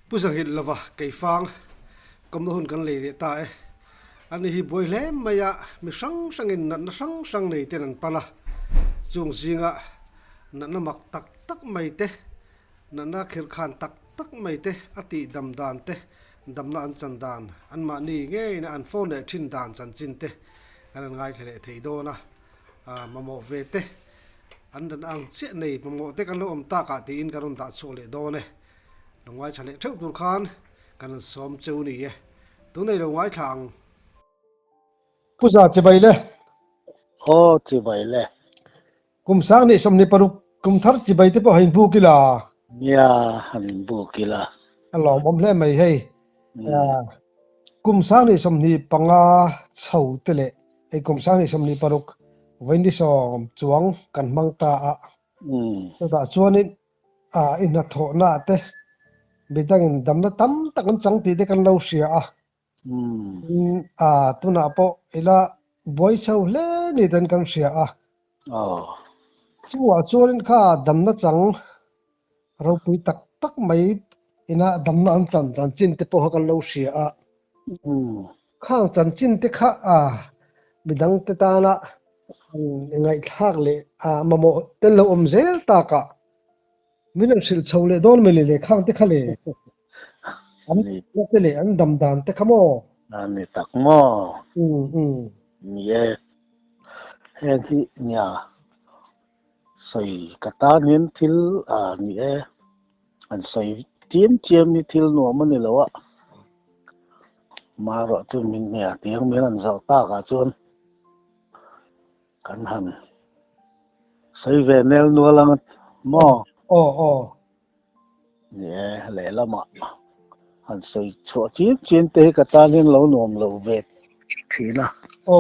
pusangit lava kaifang kamna hun kan leire ta e ani hi boile maya mi sang in na sang nei ten an pana chung zinga na mak tak tak mai te na khir khan tak tak mai te ati dam dan te damna an chan dan an ma ni nge na an phone e thin dan chan chin te kan ngai thele thei do na mamo ve te an dan ang che nei mamo te kan lo om ta ka ti in karun da chole do ne longwai chale theu tur khan kan som cheu ni ye tu nei longwai thang puza chibaile Ho chi bai le kum sang ni somni paruk kum thar chibai te po hein bu kila nia han bu kila alom om hle mai hei mm kum sang ni somni panga chho tele ei kum sang ni somni paruk vendi som chuang kan mang ta a chata chuanin in na tho na te bidangin damna tam takan chang ti te kan lo sia a tuna po ila boy chho hle ni tan kan sia a oh chuwa chuanin kha damna chang ro pui tak tak mai ina damna an chan chan chin te po kan lo sia a khang chan chin te kha bidang te ta na ngai thak le mamo tel lo om zel ta ka minan sil chole don me le khang te khale an ni te le an dam dan te khamo ni tak mo um ye heng hi nya soi kata nin thil ni e an soi chiam ni thil no man ni lawa ma ro chu min nia tiang min an zau ta ka chuan kan han soi ve nel no lang mo o ye le lama han soi cho chiam te kata nin lo nom lo ve thina o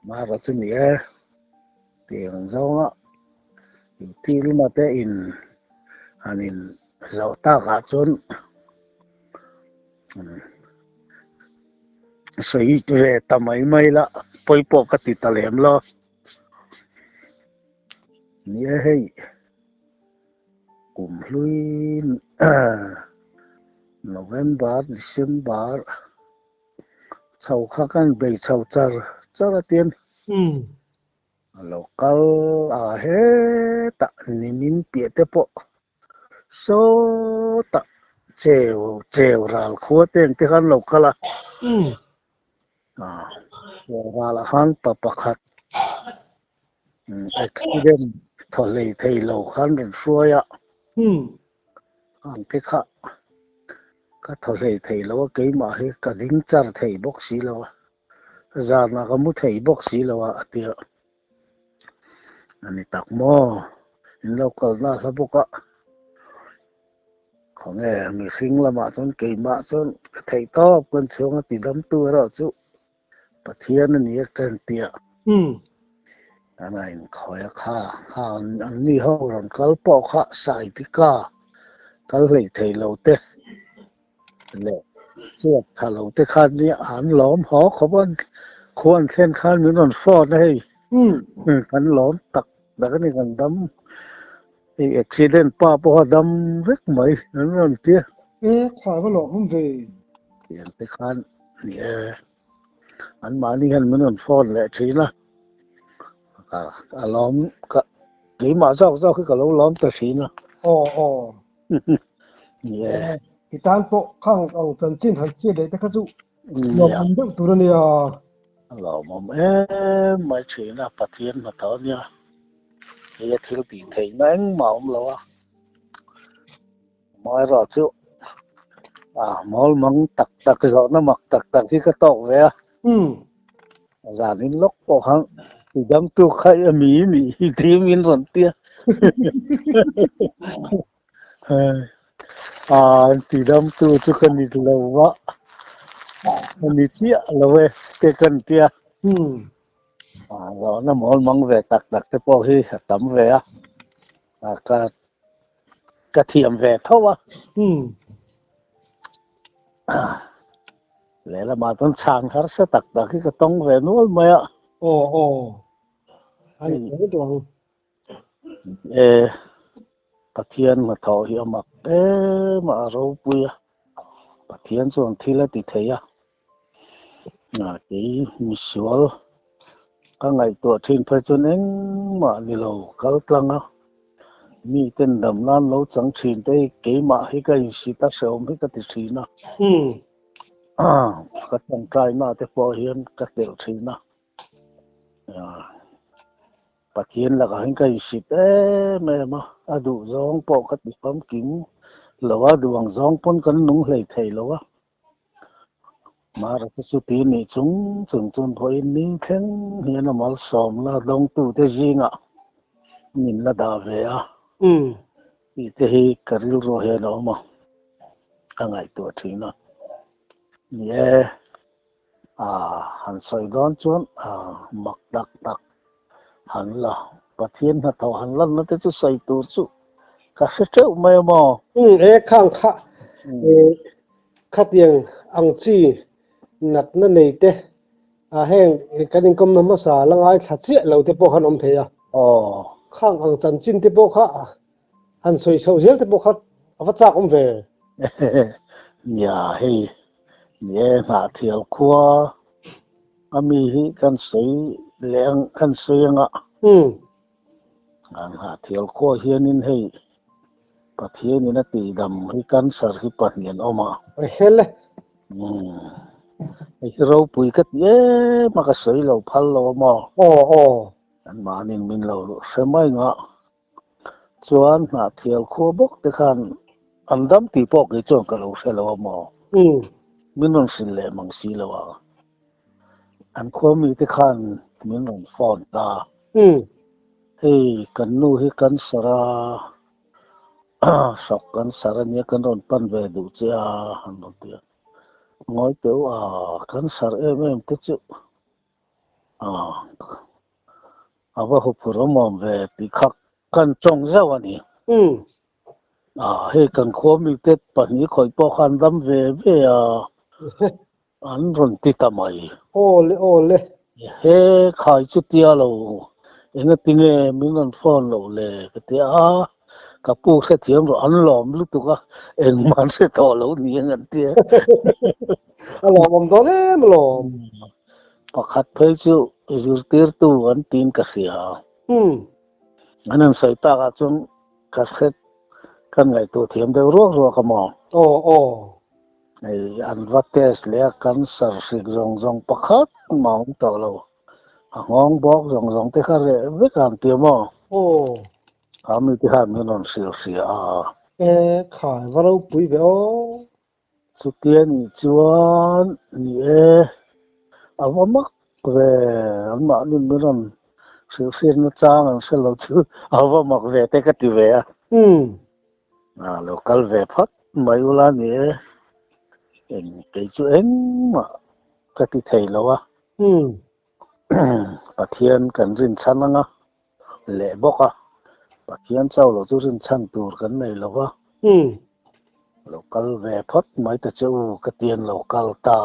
mà rồi xin nhé tiền dâu á thì lúc mà té in anh in dâu ta cả chốn sấy về tầm ấy mấy là bôi bộ cái tít lem lo nhé hay cùng lui November December sau khăn bề sau char char tiền local hết nimin piete po so ta treo ral khuaten te kan local ral han papakhat accident thole thei lo khan ron suaya ang te kha ka thole thei lo ke ma he ka ding char thei box si lo za na ka mu thei box si lo atia ani tak mo in local na sa bukaของมีฟิงละมาส่วนเกยมาส่วนไทยตอบกันช่วงติดดำตัวเราจุปะเทียนนี่เกินเตียอันนั้นคอยข้าอันนี้เขาหลังกัลปอกข้าใส่ที่ก้ากัลเลยไทยเราเตะเลยช่วงถ้าเราเตะขันนี้อ่านหลอมหอเขาบ้านควรเส้นขันเหมือนนอนฟอดให้กันหลอมตักแต่ก็นี่กันดำaccident pa po dam vek mai nan tia khwa ba lo hum ve yan te khan ni an mani han mun phone le thina lom ka ki ma zau ka lo lom ta thina o ye itan po khang ang chan chin han che de te kha chu lo ya om de tu ni a lo mom mai thina pathian ma to nya ye thil ti thei nang ma lo mai ro chu mol mang tak rồi nó mặc tak khi cái tàu về giả đến lúc bỏ hàng thì đâm tu khai mì thì mình rồi tia thì đâm tu chú cần đi lâu quá đi chia lâu về cái cần tia rồi nó mol mang về tak cái bỏ hi tắm về cái thiềm về thôi lẽ là mà tôi chàng hết sẽ tặc khi cái tông về nuôi mày ạ o ai cái đồ pathian mà thọ hiểu mặc mà râu bùi pathian chuan thil a ti thei a cái misual các ngày tuổi trên phải cho nên mà đi lâu kal tlang á mi tên đầm lan lâu chẳng chín đây cái mà hay cái gì ta sẽ ôm hay cái gì chín á cái thằng trai mà thì bảo hiểm cái tiểu chín á bắt hiền là cái gì thế mà đủ giống bảo cái gì phẩm kim lâu á đủ bằng giống pon cái nung lấy thầy lâu á mà cái số tiền này chúng thôi ní khen hiện là mal xóm là đông tu thế gì ngạ mình là đào về à thì cái rồi hiện đó mà các ngày tuổi chín nó nhé hắn soi đón chuan mặc đặc đặc hắn là bắt thiên là thầu hắn lần nó tới chút soi tu chút cả sẽ trêu mày mà khang khát tiếng ăn chi nát nó này thế hẹn cái đình công nằm sa lang ai thắt chết lâu thế bộ hắn ông thế khang ăn chân chín thế bộ khá hắn soi sâu hiếu thế bộ khá phát giác ông về nhà hay nhé mà thiểu qua ami hi kan soi leng kan soi nga ha thiểu qua hian in hei pathian in a ti dam hi kan sar hi pahnian oma hele ai ro pui kat ye ma ka soi lo phal lo ma an ma nin min lo semai nga chuan ha thiểu kho bok te khan an dam ti pok ke chon ka lo se lo ma min non sin le mang si lo wa an kho mi te khan min non phone ta hey kan nu hi kan sara sok kan sara ni kan ron pan ve du cha han no ti ngoi teu kan sar em te chu ava hu puro mom ve ti khak kan chong za wa ni hey kan kho mi te pa ni khoi po khan dam ve ve an ron ti tamai ole he khai chu tia lo enga tinge min ron phone lo le ke ka pu se thiam ro an lom lu tu ka eng man se to lo ni ngan tia lom do le lom pakhat phei chu zur tir tu an tin ka sia anan sai ta ka chung ka khet kan ngai tu thiam de ro ka mo ai an vates le kan sar sik zong pakhat maung to lo ngong bok zong te kha re ve kan ti mo ami ti ha min non sil sia khai vào bụi về chu tia ni chuan ni mắc về an ma nin min non sil sia na chang an se lo chu mắc về te ka ti ve local về phat mai ula ni en ke chu en ma ka ti thei lo pathian kan rin chan anga le boka pathian chau lo chu rin chan tur kan nei lo local về phat mai ta chu ka tian local ta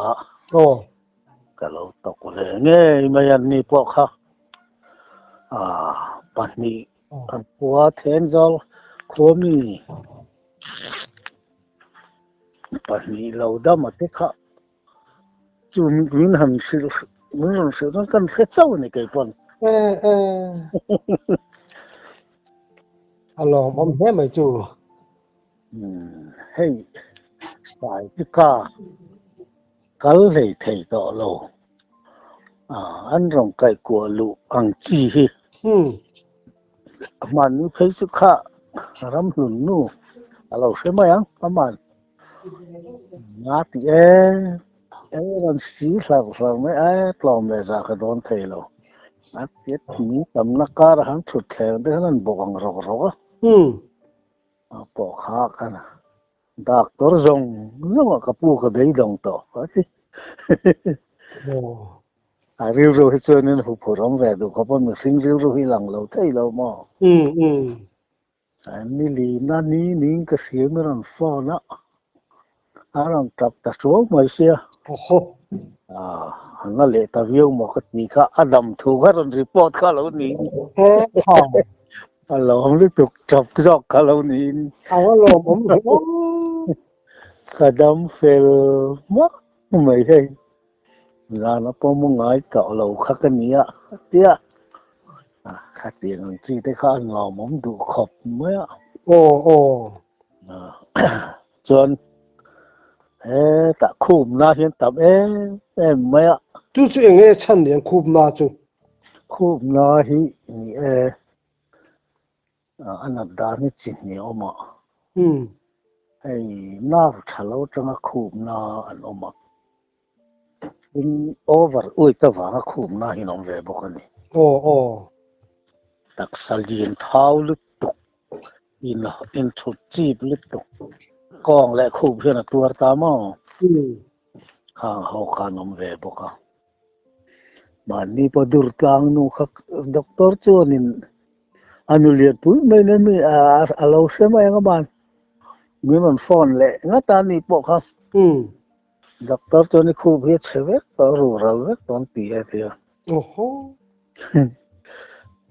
ka lo tok ve nge mai an ni po kha pani an puwa then zol khomi pani lo da ma te kha chu min han sil mun sil kan khe chau ni kai pon alo mom he mai chu hey sai ti ka kal lei thei to lo an rong kai ko lu ang chi hi man ni phei su kha ram hun nu alo se mai ang aman nga ti ron si hlar mai tlom le za ka don thei lo tiết mi tầm nó cá ra hắn thụt khéo thế hắn bong rò bỏ khá cái nào đặc tор rong cái pu cái đấy đồng tổ riu riu hết trơn nên hụp rong về được có bao nhiêu sinh riu riu hi lằng lâu thấy lâu mà ni li na ni cái phía mới làm pho nó làm tập ta số mấy xia nó lệ ta view một cái gì cả Adam thu cái rồi report cả lâu ní lâu không liên tục chụp cái dọc cả lâu ní lâu không kadam fel mak mai hei zana po mo ngai to lo khakania tia khati ngang chi te kha ngau mom du khop mai ồ chuan ta khum na hian tam em mai chú chú nghe chân liền khum na chú khum na hi ni anh đã ni chin ni oma hey na thalo tanga khum na an oma in over ui ta wa khum na hi nom ve bokani ồ tak salin thau lut tu in thu chi lut tu kong le khum hian tuar ta mo khang ho kha nom ve boka mà ni po dur tang nu khak doctor chuanin anulian pui mai na mi alo se mai nga ban mi man phone le nga ta ni po kha doctor choni khu bhi cheve to ru ra ve ton ti he tia ồ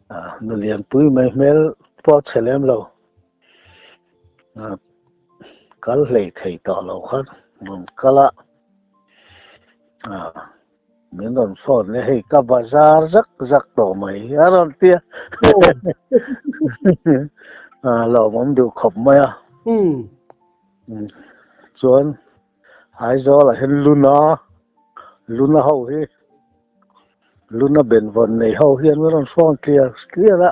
anulian pui mai mel po chelem lo kal lei thei to lo khan mun kala mình còn phone này hay cả bazar rắc rắc tổ mày aron tia lò mắm được khop mày chuan hai gió là hen luna hậu hi luna bên vần này hậu hiền mình còn phone kia đó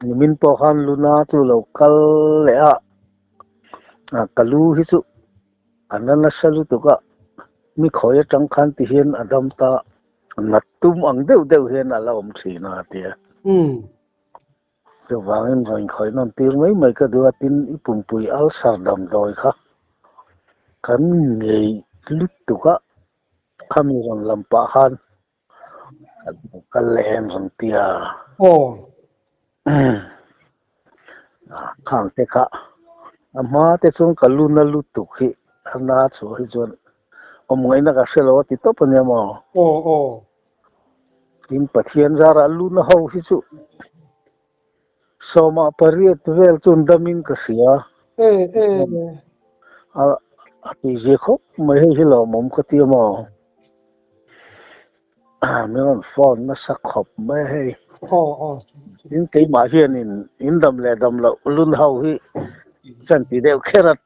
mình bỏ han luna tu lâu kal lẽ kalu hi su anh nó salu tu ka mi khoi trăng khan ti hian adam ta nat tum ang deuh hian ala om thina tia to wangin roin khoi non tir mai ka du tin ipum pui al sardam doi kha kan ngei lut tu ka khami ron lampa han kan len ron tia khang te kha ama te chung kaluna lut tu khi ana chu hi chuan ngai na ka selo ti to panya mo tin pathian zara luna ho hi chu soma pariat vel chun damin ka sia ati je khop mai hi lo mom ka ti mo meron phone na sak khop mai hei tin ke ma hian in dam le dam lo lun ho hi chan ti deu kherat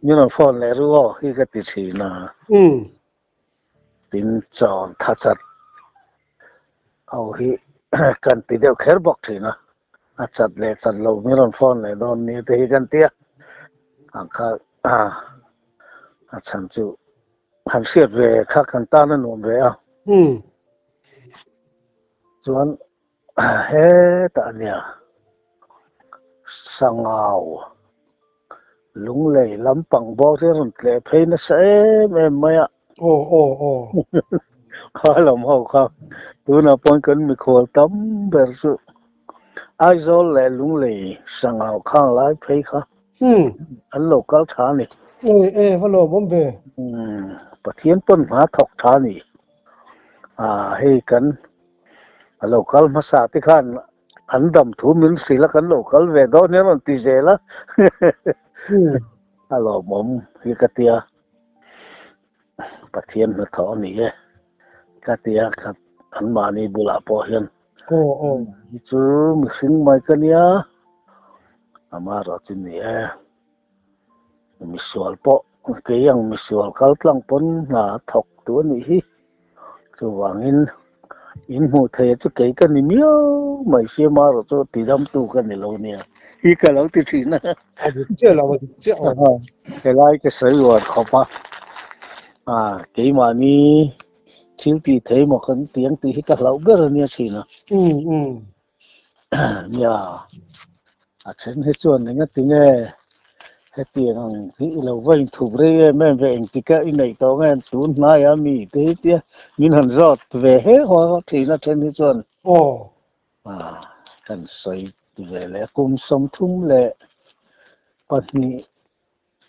meron phone le ru hi ka ti china tin chọn thắt chặt hầu hi cần tí đều khéo bọc thì nó chặt lệ chặt lâu mấy lần phone này đòn như thế gần tia hàng khác chẳng chịu hàng xiết về khác cần ta nó nộp về chuan hết tạ nhỉ sang ngào lúng lầy lắm bằng bao thế rồi lệ thấy nó sẽ em mày ạ khai lòng hậu không tôi nào point cần mi khổ tắm versu ai zo lệ lúng lầy sang ngào khang lái thấy không anh lộc cao thả nè phải lo bom về bắt thiên tuần hóa thọc thả nè hay cần anh lộc cao mà sao thì khan anh đầm thú mình xí là cần lộc cao về đó nếu mà tì dễ là alo mom hi ka tia pathian na tho ni e ka tia khat an ma ni bula po hian hi chu mi hring mai ka nia ama ro chin ni e mi sual po ke yang mi sual kal tlang pon na thok tu ni hi chu wangin in mu the chu ke ka ni miao mai se ma ro chu ti dam tu ka ni lo nia hi ka lo ti thina chưa là chưa cái lai cái sợi ruột khóc cái mà ni chiếu thì thấy một cái tiếng thì cái lâu biết rồi nha chị nè nhà trên hết chuồn này tiếng nghe hết tiếng cái lâu vay thủ đây men về thì cái này tao nghe tuôn nay mi thế tia mình hẳn rót về hết hoa thì nó trên hết chuồn cần sợi về lẽ cùng sống thum lẽ bắt ni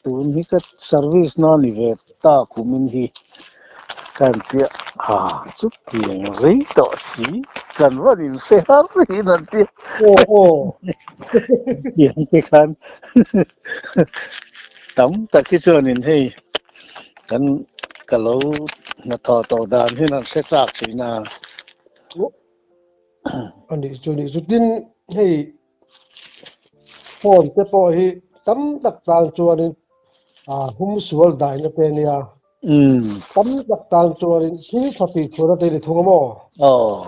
tuôn hi cái service nó ni về ta cũng mình hi kan tia chút tiền rấy tọ xí cần vào đi xe hát gì nè tia tiền cái kan tấm ta khi xưa nhìn thấy cái lấu nó thò tổ đàn thì nó sẽ sạc chỉ là anh đi chú đi chú tin hay phone te po hi tam tak tal chuanin hum sual dai na te nia tam tak tal chuanin hi thati chura te ni thungamo oh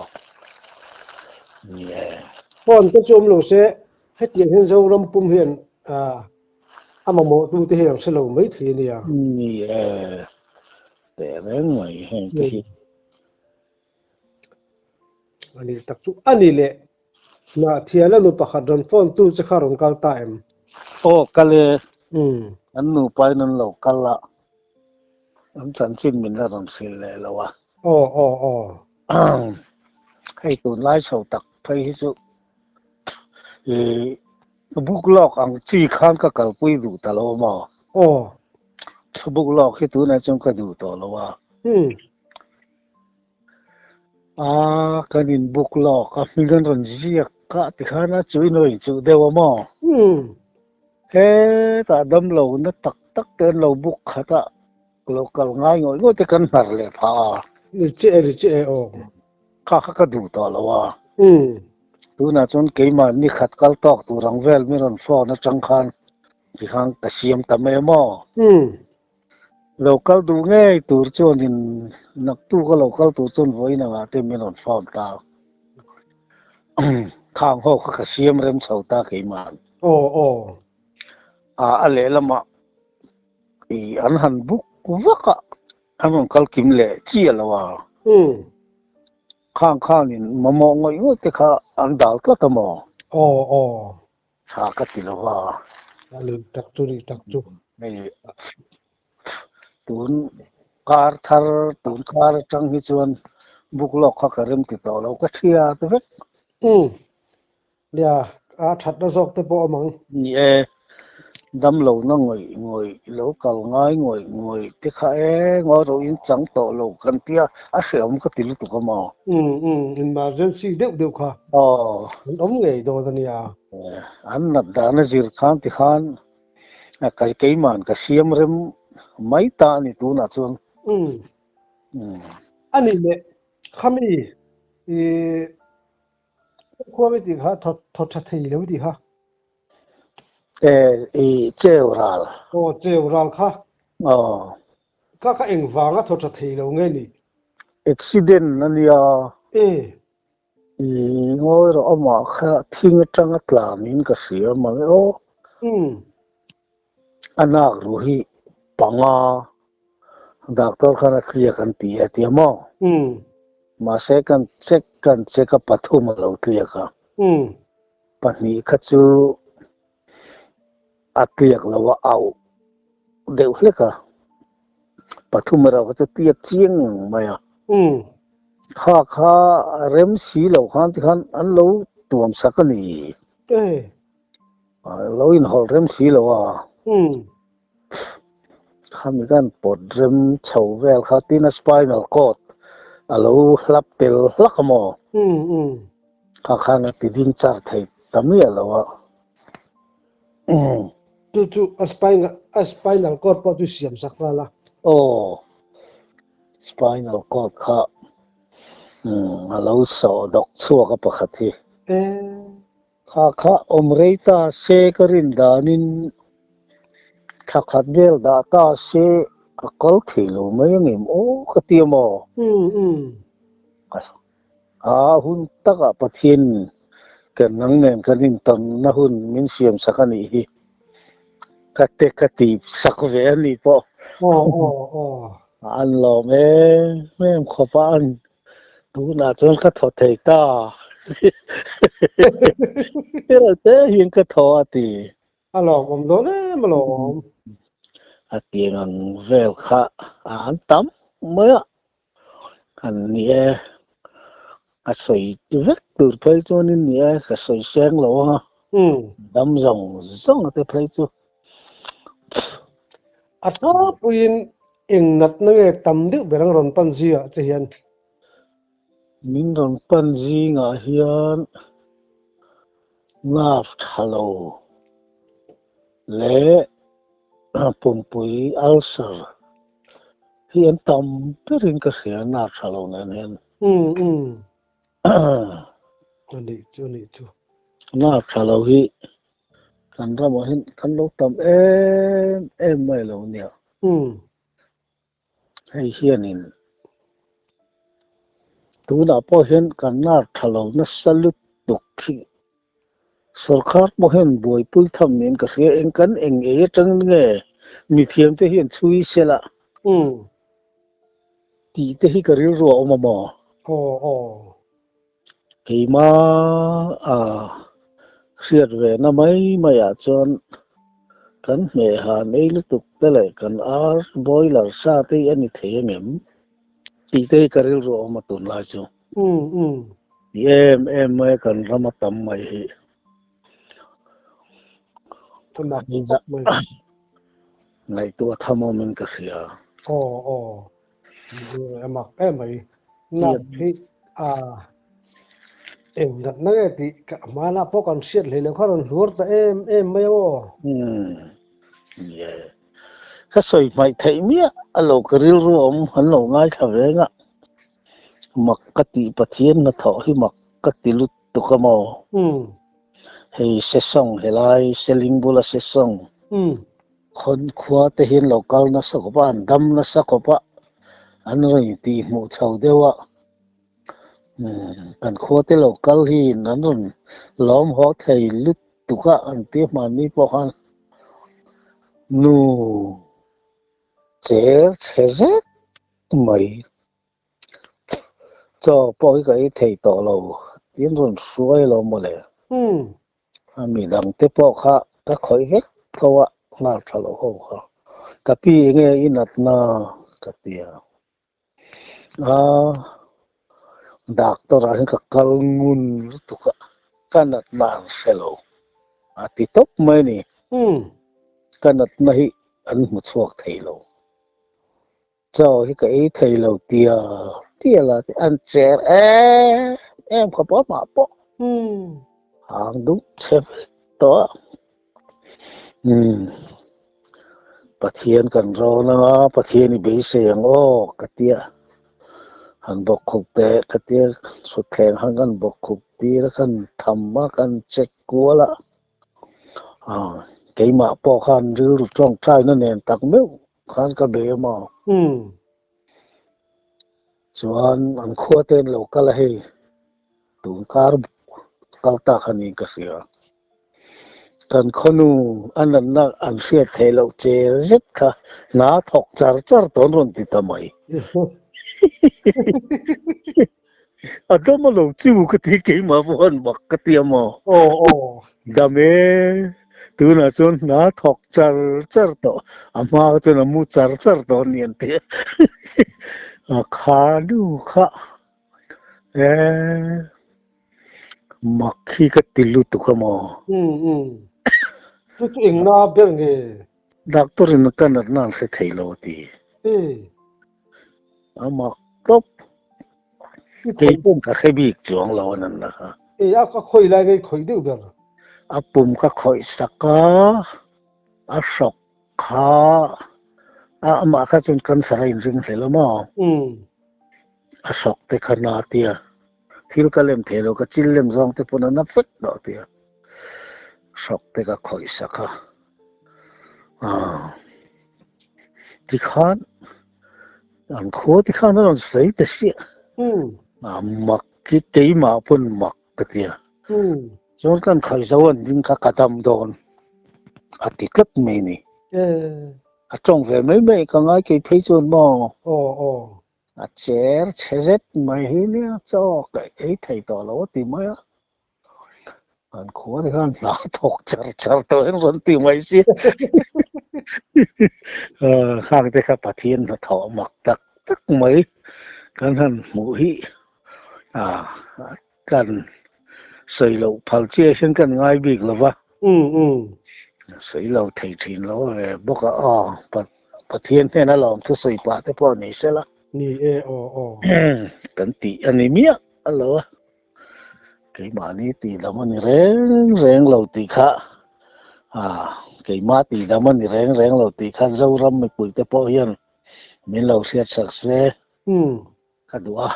yeah phone te chum lo se he tiang hen zo ram pum hian amamo tu te hian se lo mai thi nia yeah để đấy người hay cái ani tak chu ani le na thiala nu pakhat ron phone tu che kharon kal ta em ô cái này anh nụ bay nên lâu cái là anh chân chín mình là đồng xí lệ lâu à hay tụi lái sầu tắc thấy chứ bút lọc anh chỉ khăn cái cái quỷ đủ ta lâu mà bút lọc cái tụi này trong cái đủ ta lâu à cái nhìn bút lọc cái mình gần rồi gì cả thì khá là chui nổi chui đều mà thế ta đâm lâu nó tắc tắc tên lâu bút khá ta lâu cái ngay ngồi ngồi thì cần phải lệ phá ni che khá cái đủ ta lâu à tu na chon ke ma ni khat kal tok tu rang vel mi ron fo na chang khan ki hang ka siam ta me mo local du nge tur chon in nak tu ko local tu chon voi na nga te mi ron fo ta khang ho ka siam rem chau ta ke man ale lama I an han buk waka an kal kim le chi alawa khang in mamo ngoi ngo te kha an dal ka ta mo sa ka ti lawa alu tak chu nei tun kar thar tun kar tang hi chuan buk lok kha karem ti to lo ka thia te vek ya that na zok te po mang ni e dam lo na ngoi lo kal ngai ngoi te kha ngoi ro in chang to lo kan tia a hreum ka til tu ka ma emergency deu kha om ngei do da nia an nat da na zir khan ti khan kai kai man ka siam rem mai ta ni tu na chun ani le khami e khwa mi ti kha thot tha thei lo ti kha cheo ral cheu ral kha ờ ka eng wanga thot tha thei lo nge ni accident na nia ngoi ro ama kha thing atang atla min ka sia ma o anak ruhi panga doctor khana clear kan ti atiamo ma second check up pathum lo clear ka pani khachu atiak lawa au deu hleka pathum ra ka tiak chiang maya kha rem si lo khan ti khan an lo tuam sakani lo in hol rem si lo wa khami kan pot rem chho vel kha tin spinal cord alo hlap tel hlakamo kha na ti din char thai tami alo wa chu spinal cord po tu siam sakla la spinal cord kha alo so dok chua ka pakhathi kha omreita se karin danin khat bel da ta se akol thilo mayangim katiamo hun taka pathin kan nang nem kanin ton na hun min siam sakani hi kati sakve ani po an lo me khopa an tu na chon ka tho thei ta te hin ka tho ati alo om do ne malo ati ngang vel kha an tam maya an ni a soi vek tur phai chu nin ni ka soi seng lo ha dam zong te phai chu ata puin eng nat na nge tam de berang ron pan zia che hian min ron pan ji nga hian ngaf thalo le pum pui ulcer hi an tam perin ka sia na thalo nan hen Ani chu na thalo hi kan ram hin kan lo tam em mai lo nia hei hianin tu na po hen kan na thalo na salut tuk khi sarkar mo hen boi pui tham nin ka sia eng kan eng e tang nge mi thiam te hian chui sela ti te hi ka ril ro ma ma keima a riat ve na mai a chuan kan me ha nei lu tuk te le kan ar boiler sa te ani the mem ti te ka ril ro ma tun la chu ti em mai kan rama tam mai hi ni da ngai tu thamo min ka sia emak emai na hi a em dat na ge ti ka mana po kan siat le le kharon lur ta em mai o ye ka soi mai thei mia a lo ka ril ro om han lo ngai kha ve nga mak ka ti pathian na tho hi mak ka ti lut tu ka mo hei se song helai seling bula se song khon khua te hin local na sa ko ba dam na sa ko ba an roi ti mu chau dewa kan khua te local hi nan ron lom ho thei lut tu ka an te ma ni po han nu che zet mai cho po cái thei to lo tin ron suai lo mo le mi dang te po kha ka khoi het thowa na thalo ho kha ka pi nge inat na ka tia doctor ahin ka kalngun tu ka kanat man selo ati top mai ni kanat na hi an mu chuak thailo cho hi ka ei thailo tia la an cher em ka po ma po hàng đúng chép to pathian kan ro na pathian ni be se ang o katia han bok khuk te katia su theng han kan bok khuk ti la kan thamma kan check kuala keima po khan ru trong trai na nen tak meu khan ka be ma chuan an khua ten lo kala he tum kar kalta khani ka sia kan khonu anan na an fiat thelo che zet kha na thok char char ton ron ti tamai adama lo chiu ka ti ke ma von bak ka ti mo dame tu na chon na thok char char to ama chon mu char char to nien te kha du kha makhi ka tilu tu ka mo tu ing na ber nge doctor in kan nan se thailo ti ama top ke pum ka khebi chuang lo nan na ha a ka khoi lai nge khoi de ber a pum ka khoi saka a sok kha ama ka chun kan sara in ring hlelo ma a sok te khana tia thil ka lem thelo ka chil lem zong te puna na phet do tia sok te ka khoi saka ti khan an kho ti khan ron sei te si mak ki te ma pun mak ka tia chon kan khai zawan ding ka kadam don ati kat me ni a trong ve mai ka ngai ke phei chon mo a cher chezet mai hi ni cho ka ei thei to lo ti mai an kho ti khan la thok char char to en ron ti mai si khang te kha pathian na tho mak tak tak mai kan han mu hi kan sei lo phal che sen kan ngai bik lo wa sei lo thei thin lo boka pathian te na lom thu sei pa te po ni se la ni kan ti anemia alo cái mà ni ti da man reng reng lo ti kha cái má thì đã mình rèn rèn lâu thì khá dâu râm mình bụi tế bỏ hiền mình lâu xét sắc xe khá đùa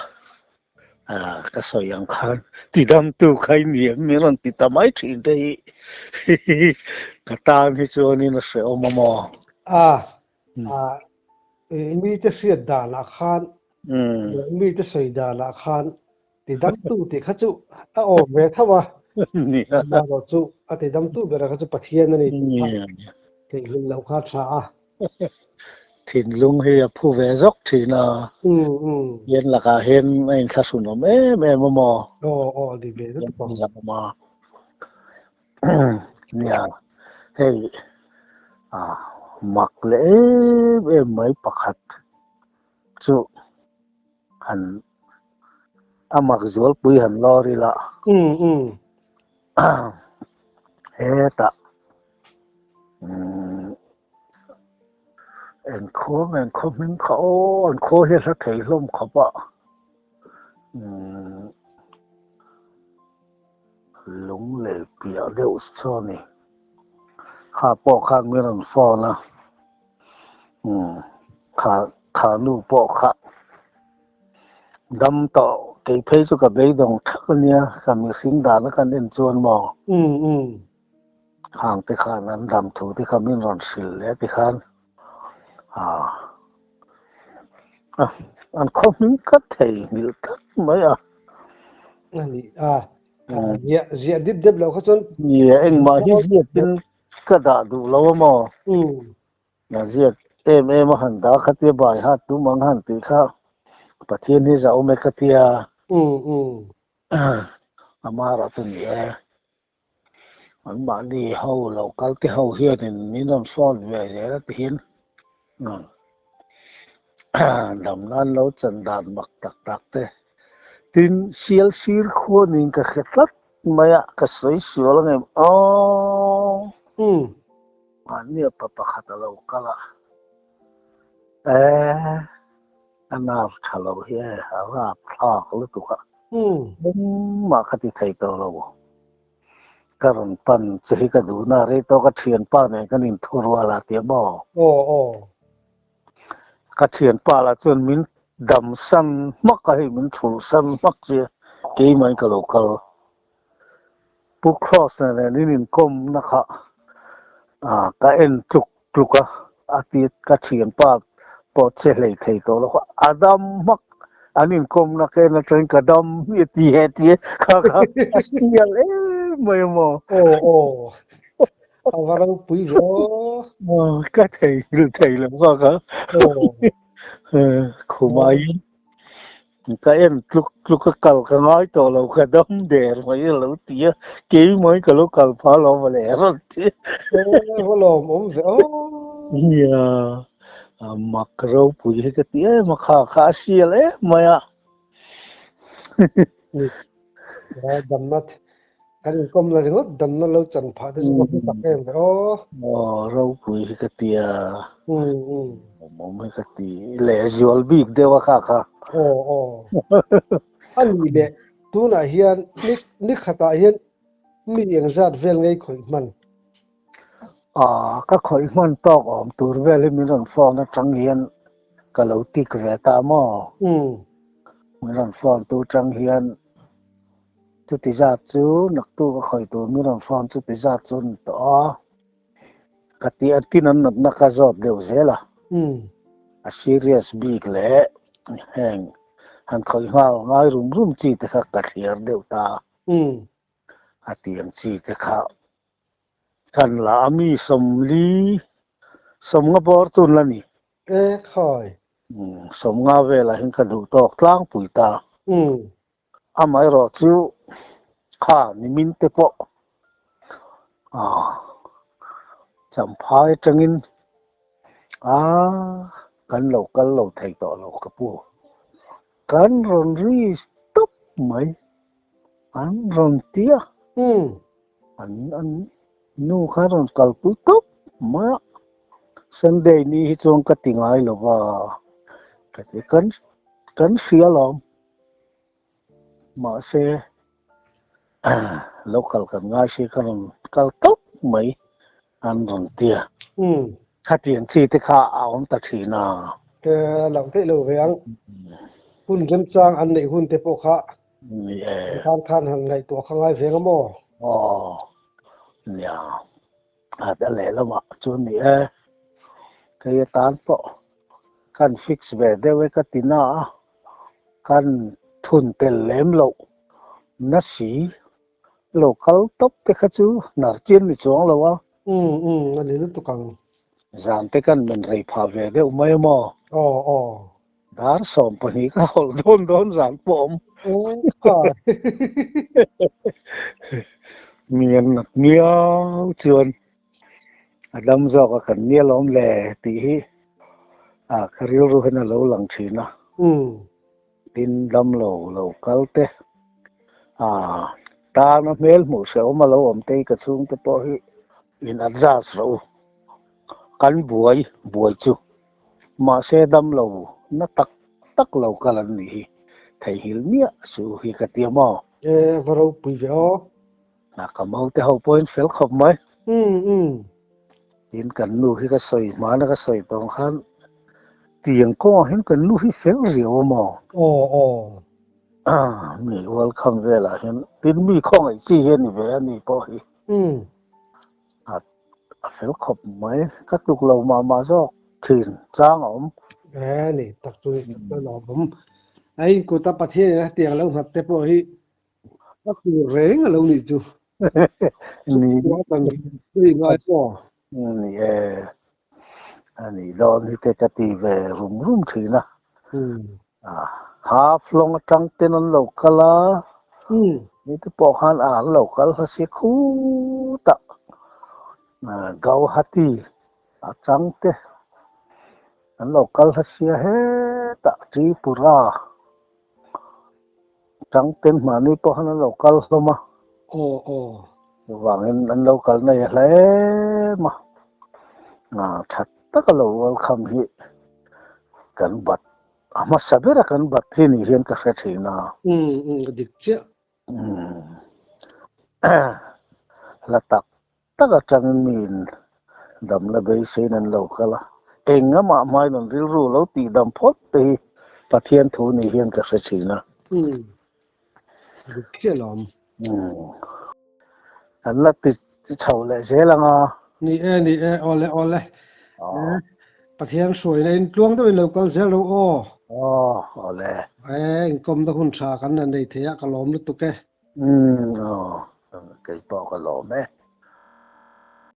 cái soi yang khan thì đâm tu khai niệm mình còn thì ta mấy chuyện đây cái ta thì cho nên là sẽ ôm mò mi te siat da la khan mi te soi da la khan ti dam tu ti kha chu a o ve thawa ma ro chu a ti dam tu bera kha chu pathian ani ti lung lau kha tha a thìn lung hi phu về dốc thì là hiền là cả hiền anh sa sùn nó mẹ mẹ mò di be đó to giặc mò nhà hey mặc lễ em mấy bạc hạt chú hẳn mặc dối bùi hẳn lo đi lạ thế ta anh khó mình khó anh khó hết là thấy lắm khó bạ lúng lệ bịa đều cho này khá bỏ khá nguyên lần phò nè khá nụ bỏ khá đâm tạo cái phê cho cả bấy đồng thắc nha cả mình sinh đá nó cần đến chuồn mò hàng cái khá nằm đâm thủ thì khá mình ròn xỉu lẽ thì khá anh không mình cắt thầy mình cắt mấy dịa đít đếp lâu khá chôn anh mà hi dịa tin cái đã đủ lâu mà là dịa em hẳn đã khát tiêu bài hát tú mang hẳn tí khá bà thiên hi dạo mấy khát tiêu mà ra chân nhé anh bạn đi hầu lâu cái tí hầu hiền thì mình làm sao về thế đó tiền làm nan lâu chân đàn mặc tắc thế tin sial sir khuôn nên cái khét lắm mày ạ cái sấy sửa là em anh nhớ papa khát lâu cái là anh nào khát lâu hi anh nào thắc lúc đó mà khát thì thấy tao lâu cái rồng pan chỉ cái đủ na rồi tao cái thiền pa này cái nín thua là tiếng bò cái thiền pa là chuyện mình đầm săn mắc cái mình thủ săn mắc chứ cái mấy cái local book cross này nín com nó khá cái en trục tiết cái thiền pa bỏ chế lấy thấy tao là Adam mắc anh nín com nó cái nó trên cái đầm hết khá sial mày mò varang pui ro cái thầy làm sao cả khổ mai cái em lúc cái cầu cái nói tổ lâu cái đống đè mấy lâu tía kỹ mấy cái lúc cầu phá lo mà lẻ rồi chứ có lồm ốm yeah mặc râu bụi cái tía mà khá xia đấy mày à đầm nát cái công là gì đầm nó lâu chân phá thế chúng ta em phải râu bụi cái tía mấy cái tía lẻ dual big đều khá anh bị lệ tu na hiền nick khata hiền mi yang zat vel ngay khoi man các khối man tóc ổm tour về lên mình phò nó trắng hiền cái lâu tì về ta mò mình phò tu trắng hiền chút tí ra chú nặc tu cái khối tu mình phò chút tí ra chú đó cái tí anh nặc cái giọt đều dễ là serious big lệ hèn han khởi hoa ngay rum chi te kha ka thiar deu ta tiang chi te kha kan la ami som nga bor chun la ni khoi som nga ve la hin ka du tok tlang pui ta amai ro chu kha ni min te po cham phai tangin kan lo thei to lo ka pu kan ron ri stop mai an ron tia an nu kha ron kal pu top ma Sunday ni hi chong ka tingai lo wa ka te kan ria lom ma se local kan ngai se kan kal top mai an run tia อืม khá tiền chi thì khá áo ta chỉ na แกหลังเทะเลยเวียงหุ้นจำจ้างอันไหนหุ้นเตปกะ นี่คันหันไงตัวข้างไงเวียงมั้ง อ๋อเนี่ยแต่แล้วมาช่วงนี้ก็ยังตามปะกันฟิกซ์แบบเดียวกันติน่ากันทุนเต็มเล่มโลนัดสีโลกัลท็อปเตะจูนัดจีนนี่ช่วงแล้ววะอันนี้นึกตุกัง จานเตะกันมันไรพาเวเดียวไม่มาอ๋อดาร์สอมปนีก็ฮอลโดนจานปอมโอ้ค่ะ เมียนเมียวชวนอดัมจอกกันเนี่ยล้อมแหล่ตีคาริลรู้ขนาดเราหลังชีนะดินดำเรากัลเตตาหน้าเมลหมูเสือมาเราอมเตยกระซุงเตปอฮีอินอัจฉริเรากันบวยจูมาเสดำเรานักตักเรากัลันนี่ไทยฮิลเนียสู่ฮิกติยามอพอเราปุยเวียวนักมาเอาแต่เขาพอยน์เฟลขบไหมยินกันนู่ฮิกสอยมานักสอยตรงขันเตียงก็เห็นกันนู่ฮิเฟลเรียวมอมีวัลคัมเวลาเห็นตินมีข้องไอซีเห็นนี่เวนี่พอฮีเฟลขบไหมก็ตุกเรามาซอกถิ่นจ้างอมนี่ตักจุยตลอดผมไอ้กูตับประเทศนะเตียงเราหัดเตปอฮีก็คือเร่งเราหนีจูนี่ว่าตอนนี้ด้วยง่ายปอนี่อันนี้โดนที่เตะตีเวรุมทีนะฮาฟลงจังเตนันโลกลานี่ที่ปอกันโลกลาเสียคู่ตะเกาฮัตตีจังเตอันโลกลาเสียเฮตะทริปุระจังเต็นมานี่ปอกันโลกลลมาวางอันโลกลในอะไรมาชัดตะกโลวลคัมฮีกันบัดมาสับเบระกันบัดที่นี่เห็นกระเสียนะดิกเจ้าละตักจังมีนดำละเบยเซนันโลกละเองอะมาไม่นนริรู้แล้วตีดำพดตีปะเทียนทูนี่เห็นกระเสียนะดิกเจ้าหลอมอันละติเฉาเลยเสียละงอนี่อ่อนเลยประเทศสวยเลยล่วงตัวเราก็เสียเราอ๋อเลยกรมตะคุณชากันนั่นได้เทียกระหลอมลุตุกแกอ๋อไก่ปอกระหลอมไหม